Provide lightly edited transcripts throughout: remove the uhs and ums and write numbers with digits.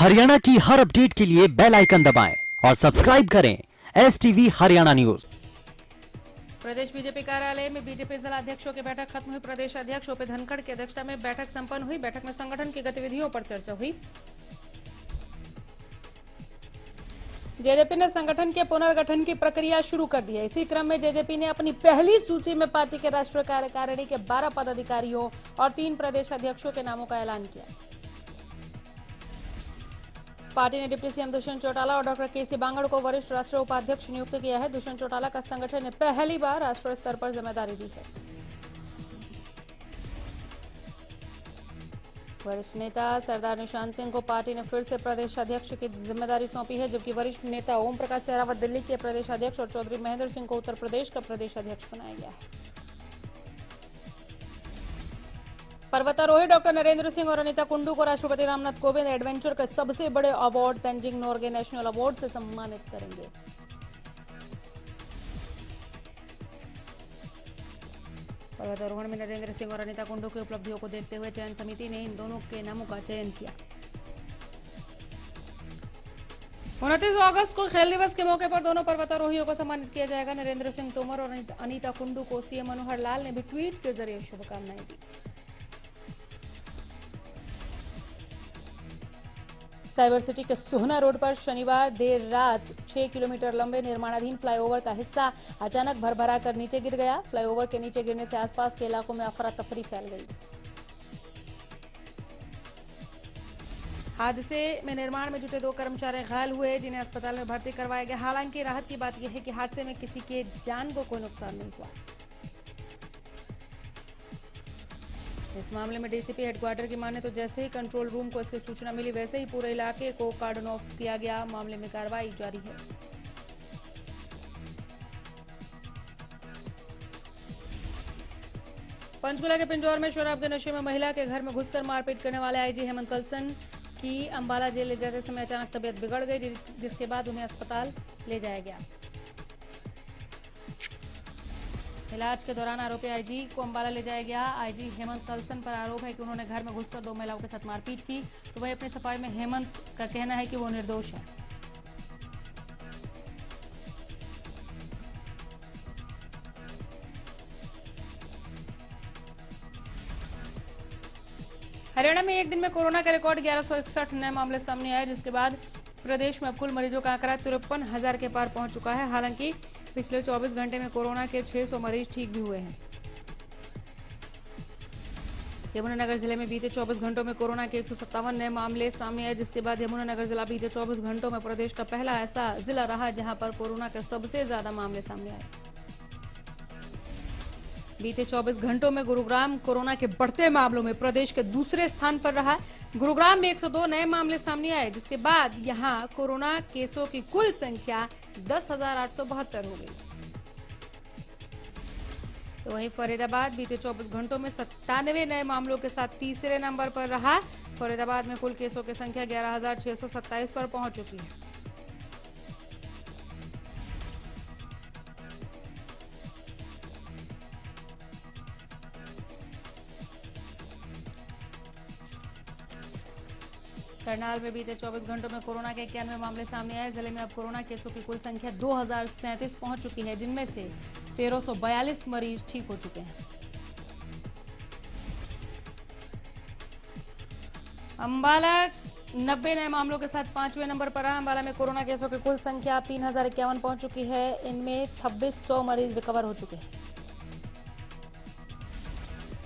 हरियाणा की हर अपडेट के लिए बेल आइकन दबाएं और सब्सक्राइब करें STV हरियाणा न्यूज। प्रदेश बीजेपी कार्यालय में बीजेपी जिलाध्यक्षों की बैठक खत्म हुई। प्रदेश अध्यक्ष ओपी धनखड़ की अध्यक्षता में बैठक संपन्न हुई। बैठक में संगठन की गतिविधियों पर चर्चा हुई। जेजेपी ने संगठन के पुनर्गठन की प्रक्रिया शुरू कर दी है। इसी क्रम में जेजेपी ने अपनी पहली सूची में पार्टी के राष्ट्रीय कार्यकारिणी के 12 पदाधिकारियों और 3 प्रदेश अध्यक्षों के नामों का ऐलान किया। पार्टी ने डिप्टी सीएम दुष्यंत चौटाला और डॉक्टर केसी बांगड़ को वरिष्ठ राष्ट्रीय उपाध्यक्ष नियुक्त किया है। दुष्यंत चौटाला का संगठन ने पहली बार राष्ट्रीय स्तर पर जिम्मेदारी दी है। वरिष्ठ नेता सरदार निशांत सिंह को पार्टी ने फिर से प्रदेश अध्यक्ष की जिम्मेदारी सौंपी है, जबकि वरिष्ठ नेता ओम प्रकाश सहरावत दिल्ली के प्रदेश अध्यक्ष और चौधरी महेंद्र सिंह को उत्तर प्रदेश का प्रदेश अध्यक्ष बनाया गया है। पर्वतारोही डॉक्टर नरेंद्र सिंह और अनीता कुंडू को राष्ट्रपति रामनाथ कोविंद एडवेंचर के सबसे बड़े award Tenzing Norgay national award से सम्मानित करेंगे। पर्वतारोहण में नरेंद्र सिंह और अनीता कुंडू की उपलब्धियों को देखते हुए चयन समिति ने इन दोनों के नामों का चयन किया। 29 अगस्त को खेल दिवस के मौके पर दोनों पर्वतारोहियों को सम्मानित किया जाएगा। नरेंद्र सिंह तोमर और अनीता कुंडू को सीएम मनोहर लाल ने भी ट्वीट के जरिए शुभकामनाएं दी। साइबर सिटी के सोहना रोड पर शनिवार देर रात 6 किलोमीटर लंबे निर्माणाधीन फ्लाईओवर का हिस्सा अचानक भरभरा कर नीचे गिर गया। फ्लाईओवर के नीचे गिरने से आसपास के इलाकों में अफरा तफरी फैल गई। हादसे में निर्माण में जुटे 2 कर्मचारी घायल हुए, जिन्हें अस्पताल में भर्ती करवाया गया। हालांकि राहत की बात यह है कि हादसे में किसी के जान को कोई नुकसान नहीं हुआ। इस मामले में डीसीपी हेडक्वार्टर की माने तो जैसे ही कंट्रोल रूम को इसकी सूचना मिली, वैसे ही पूरे इलाके को कार्डन ऑफ किया गया। मामले में कार्रवाई जारी है। पंचकुला के पिंजौर में शराब के नशे में महिला के घर में घुसकर मारपीट करने वाले आईजी हेमंत कलसन की अंबाला जेल ले जाते समय अचानक तबीयत बिगड़ गई, जिसके बाद उन्हें अस्पताल ले जाया गया। इलाज के दौरान आरोपी आईजी को अंबाला ले जाया गया। आईजी हेमंत कलसन पर आरोप है कि उन्होंने घर में घुसकर 2 महिलाओं के साथ मारपीट की। तो वही अपनी सफाई में हेमंत का कहना है कि वो निर्दोष है। हरियाणा में एक दिन में कोरोना का रिकॉर्ड 1161 नए मामले सामने आए, जिसके बाद प्रदेश में अब कुल मरीजों का आंकड़ा 53,000 के पार पहुंच चुका है। हालांकि पिछले 24 घंटे में कोरोना के 600 मरीज ठीक भी हुए हैं। यमुनानगर जिले में बीते 24 घंटों में कोरोना के 157 नए मामले सामने आए, जिसके बाद यमुनानगर जिला बीते 24 घंटों में प्रदेश का पहला ऐसा जिला रहा जहां पर कोरोना के सबसे ज्यादा मामले सामने आए। बीते 24 घंटों में गुरुग्राम कोरोना के बढ़ते मामलों में प्रदेश के दूसरे स्थान पर रहा। गुरुग्राम में 102 नए मामले सामने आए, जिसके बाद यहां कोरोना केसों की कुल संख्या 10,872 हो गई। तो वहीं फरीदाबाद बीते 24 घंटों में 97 नए मामलों के साथ तीसरे नंबर पर रहा। फरीदाबाद में कुल केसों की संख्या 11,627 पर पहुंच चुकी है। करनाल में बीते 24 घंटों में कोरोना के 91 मामले सामने आए। जिले में अब कोरोना केसों की कुल संख्या 2,037 पहुंच चुकी है, जिनमें से 1,342 मरीज ठीक हो चुके हैं। अंबाला 90 नए मामलों के साथ 5वें नंबर पर रहा। अंबाला में कोरोना केसों की कुल संख्या 3,051 पहुंच चुकी है। इनमें 2600 मरीज रिकवर हो चुके हैं।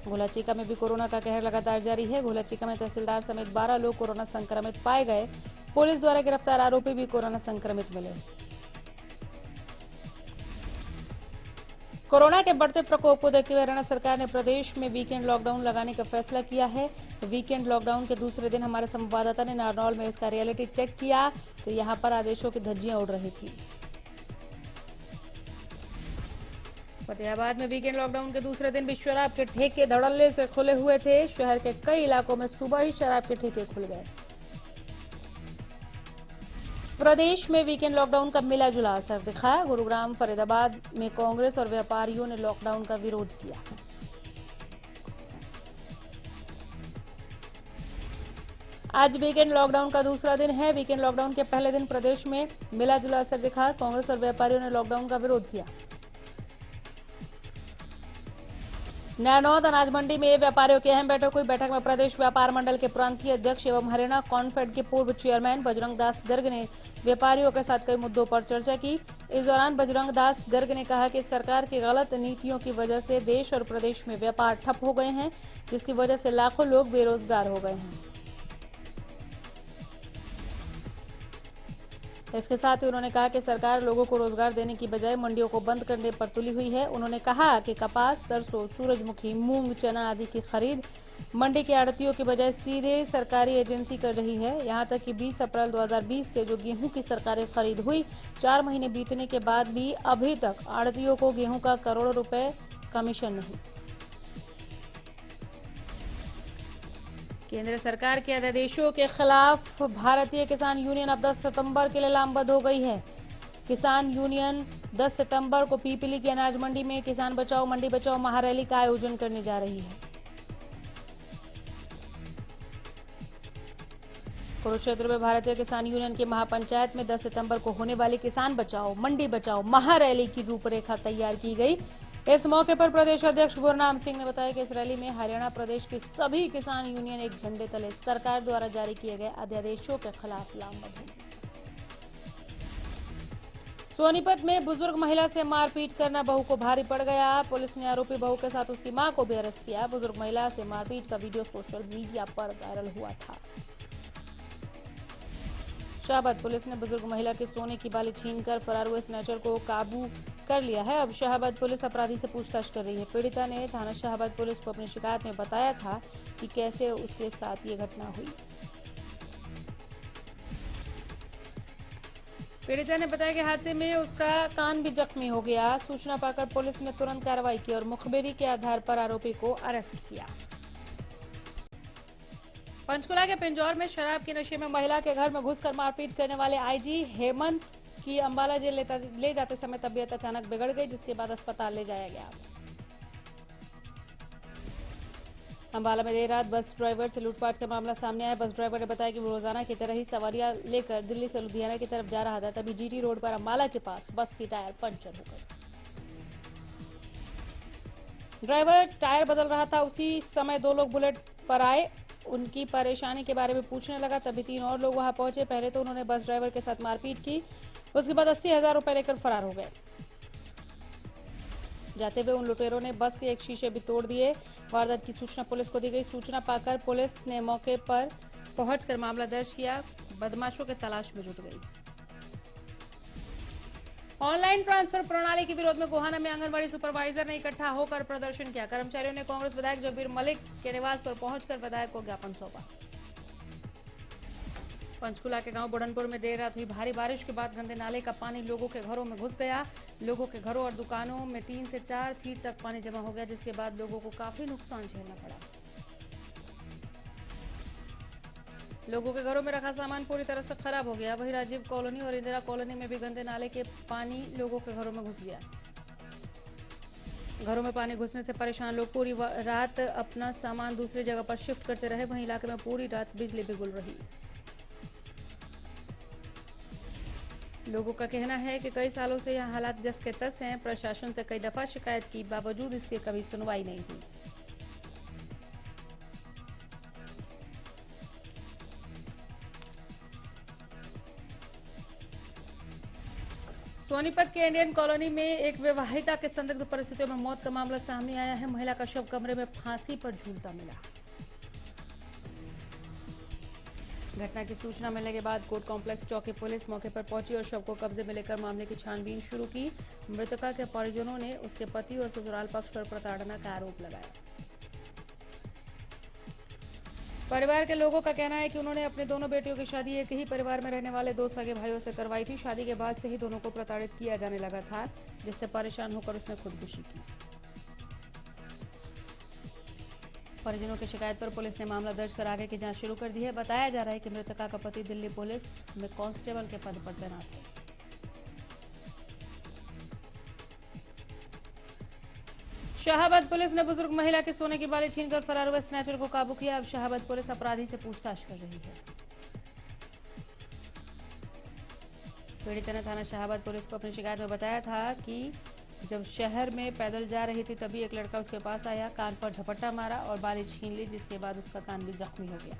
घोलाचीका में भी कोरोना का कहर लगातार जारी है। घोलाचीका में तहसीलदार समेत 12 लोग कोरोना संक्रमित पाए गए। पुलिस द्वारा गिरफ्तार आरोपी भी कोरोना संक्रमित मिले। कोरोना के बढ़ते प्रकोप को देखते हुए हरियाणा सरकार ने प्रदेश में वीकेंड लॉकडाउन लगाने का फैसला किया है। वीकेंड लॉकडाउन के दूसरे दिन हमारे संवाददाता ने नारनौल में इसका रियलिटी चेक किया, तो यहां पर आदेशों की धज्जियां उड़ रही थी। फतेहाबाद में वीकेंड लॉकडाउन के दूसरे दिन भी शराब के ठेके धड़ल्ले से खुले हुए थे। शहर के कई इलाकों में सुबह ही शराब के ठेके खुल गए। प्रदेश में वीकेंड लॉकडाउन का मिला जुला असर दिखा। गुरुग्राम, फरीदाबाद में कांग्रेस और व्यापारियों ने लॉकडाउन का विरोध किया। आज वीकेंड लॉकडाउन का दूसरा दिन है। वीकेंड लॉकडाउन के पहले दिन प्रदेश में मिला जुला असर दिखा। कांग्रेस और व्यापारियों ने लॉकडाउन का विरोध किया। नैनौद अनाज मंडी में व्यापारियों की अहम बैठक हुई। बैठक में प्रदेश व्यापार मंडल के प्रांतीय अध्यक्ष एवं हरियाणा कॉनफेड के पूर्व चेयरमैन बजरंग दास गर्ग ने व्यापारियों के साथ कई मुद्दों पर चर्चा की। इस दौरान बजरंग दास गर्ग ने कहा कि सरकार की गलत नीतियों की वजह से देश और प्रदेश में व्यापार ठप हो गए हैं, जिसकी वजह से लाखों लोग बेरोजगार हो गए हैं। इसके साथ ही उन्होंने कहा कि सरकार लोगों को रोजगार देने की बजाय मंडियों को बंद करने पर तुली हुई है। उन्होंने कहा कि कपास, सरसों, सूरजमुखी, मूंग, चना आदि की खरीद मंडी के आड़तियों की बजाय सीधे सरकारी एजेंसी कर रही है। यहां तक कि 20 अप्रैल 2020 से जो गेहूं की सरकारी खरीद हुई, 4 महीने बीतने के बाद भी अभी तक आड़तियों को गेहूं का करोड़ों रुपए कमीशन नहीं। केंद्र सरकार के अध्यादेशों के खिलाफ भारतीय किसान यूनियन अब 10 सितंबर के लिए लामबंद हो गई है। किसान यूनियन 10 सितंबर को पीपली की अनाज मंडी में किसान बचाओ मंडी बचाओ महारैली का आयोजन करने जा रही है। कुरुक्षेत्र में भारतीय किसान यूनियन की महापंचायत में 10 सितंबर को होने वाली किसान बचाओ मंडी बचाओ महारैली की रूपरेखा तैयार की गई। इस मौके पर प्रदेश अध्यक्ष गुरनाम सिंह ने बताया कि इस रैली में हरियाणा प्रदेश के सभी किसान यूनियन एक झंडे तले सरकार द्वारा जारी किए गए अध्यादेशों के खिलाफ लामबंद होंगे। सोनीपत में बुजुर्ग महिला से मारपीट करना बहू को भारी पड़ गया। पुलिस ने आरोपी बहू के साथ उसकी मां को भी अरेस्ट किया। बुजुर्ग महिला से मारपीट का वीडियो सोशल मीडिया पर वायरल हुआ था। शाहबाद पुलिस ने बुजुर्ग महिला के सोने की बाली छीनकर फरार हुए स्नैचर को काबू कर लिया है। अब शाहबाद पुलिस अपराधी से पूछताछ कर रही है। पीड़िता ने थाना शाहबाद पुलिस को अपनी शिकायत में बताया था कि कैसे उसके साथ ये घटना हुई। पीड़िता ने बताया कि हादसे में उसका कान भी जख्मी हो गया। सूचना पाकर पुलिस ने तुरंत कार्रवाई की और मुखबिरी के आधार पर आरोपी को अरेस्ट किया। पंचकुला के पिंजौर में शराब के नशे में महिला के घर में घुसकर मारपीट करने वाले आईजी हेमंत की अंबाला जेल ले जाते समय तबीयत अचानक बिगड़ गई, जिसके बाद अस्पताल ले जाया गया। अंबाला में देर रात बस ड्राइवर से लूटपाट का मामला सामने आया। बस ड्राइवर ने बताया कि वो रोजाना की तरह ही सवारियां लेकर दिल्ली से लुधियाना की तरफ जा रहा था, तभी जीटी रोड पर अंबाला के पास बस की टायर पंचर हो गई। ड्राइवर टायर बदल रहा था, उसी समय 2 लोग बुलेट पर आए। उनकी परेशानी के बारे में पूछने लगा, तभी 3 और लोग वहां पहुंचे। पहले तो उन्होंने बस ड्राइवर के साथ मारपीट की, उसके बाद 80,000 रुपए लेकर फरार हो गए। जाते हुए उन लुटेरों ने बस के एक शीशे भी तोड़ दिए। वारदात की सूचना पुलिस को दी गई। सूचना पाकर पुलिस ने मौके पर पहुंचकर मामला दर्ज किया। बदमाशों के तलाश में जुट गई। ऑनलाइन ट्रांसफर प्रणाली के विरोध में गोहाना में आंगनबाड़ी सुपरवाइजर ने इकट्ठा होकर प्रदर्शन किया। कर्मचारियों ने कांग्रेस विधायक जगबीर मलिक के निवास पर पहुंचकर विधायक को ज्ञापन सौंपा। पंचकुला के गांव बुढ़नपुर में देर रात हुई भारी बारिश के बाद गंदे नाले का पानी लोगों के घरों में घुस गया। लोगों के घरों और दुकानों में 3 से 4 फीट तक पानी जमा हो गया, जिसके बाद लोगों को काफी नुकसान झेलना पड़ा। लोगों के घरों में रखा सामान पूरी तरह से खराब हो गया। वहीं राजीव कॉलोनी और इंदिरा कॉलोनी में भी गंदे नाले के पानी लोगों के घरों में घुस गया। घरों में पानी घुसने से परेशान लोग पूरी रात अपना सामान दूसरी जगह पर शिफ्ट करते रहे। वहीं इलाके में पूरी रात बिजली भी गुल रही। लोगों का कहना है कि कई सालों से यहां हालात जस के तस हैं। प्रशासन से कई दफा शिकायत की, बावजूद इसकी कभी सुनवाई नहीं हुई। सोनीपत के इंडियन कॉलोनी में एक विवाहिता के संदिग्ध परिस्थितियों में मौत का मामला सामने आया है। महिला का शव कमरे में फांसी पर झूलता मिला। घटना की सूचना मिलने के बाद कोर्ट कॉम्प्लेक्स चौकी पुलिस मौके पर पहुंची और शव को कब्जे में लेकर मामले की छानबीन शुरू की। मृतका के परिजनों ने उसके पति और ससुराल पक्ष पर प्रताड़ना का आरोप लगाया। परिवार के लोगों का कहना है कि उन्होंने अपने दोनों बेटियों की शादी एक ही परिवार में रहने वाले 2 सगे भाइयों से करवाई थी। शादी के बाद से ही दोनों को प्रताड़ित किया जाने लगा था, जिससे परेशान होकर उसने खुदकुशी की। परिजनों की शिकायत पर पुलिस ने मामला दर्ज कर आगे की जांच शुरू कर दी है। बताया जा रहा है कि मृतका का पति दिल्ली पुलिस में कांस्टेबल के पद पर तैनात है। शाहाबाद पुलिस ने बुजुर्ग महिला के सोने की बाली छीनकर फरार हुए स्नैचर को काबू किया। अब शाहाबाद पुलिस अपराधी से पूछताछ कर रही है। पीड़िता ने थाना शाहाबाद पुलिस को अपनी शिकायत में बताया था कि जब शहर में पैदल जा रही थी तभी एक लड़का उसके पास आया, कान पर झपट्टा मारा और बाली छीन ली, जिसके बाद उसका कान भी जख्मी हो गया।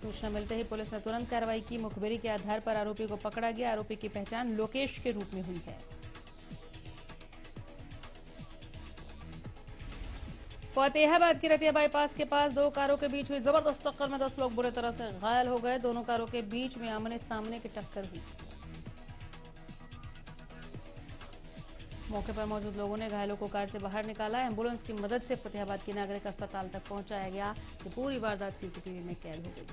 सूचना मिलते ही पुलिस ने तुरंत कार्रवाई की। मुखबिरी के आधार पर आरोपी को पकड़ा गया। आरोपी की पहचान लोकेश के रूप में हुई है। फतेहाबाद की रतिया बाईपास के पास दो कारों के बीच हुई जबरदस्त टक्कर में 10 लोग बुरी तरह से घायल हो गए। दोनों कारों के बीच में आमने सामने की टक्कर हुई। मौके पर मौजूद लोगों ने घायलों को कार से बाहर निकाला। एम्बुलेंस की मदद से फतेहाबाद के नागरिक अस्पताल तक पहुंचाया गया। ये पूरी वारदात सीसीटीवी में कैद हो गई।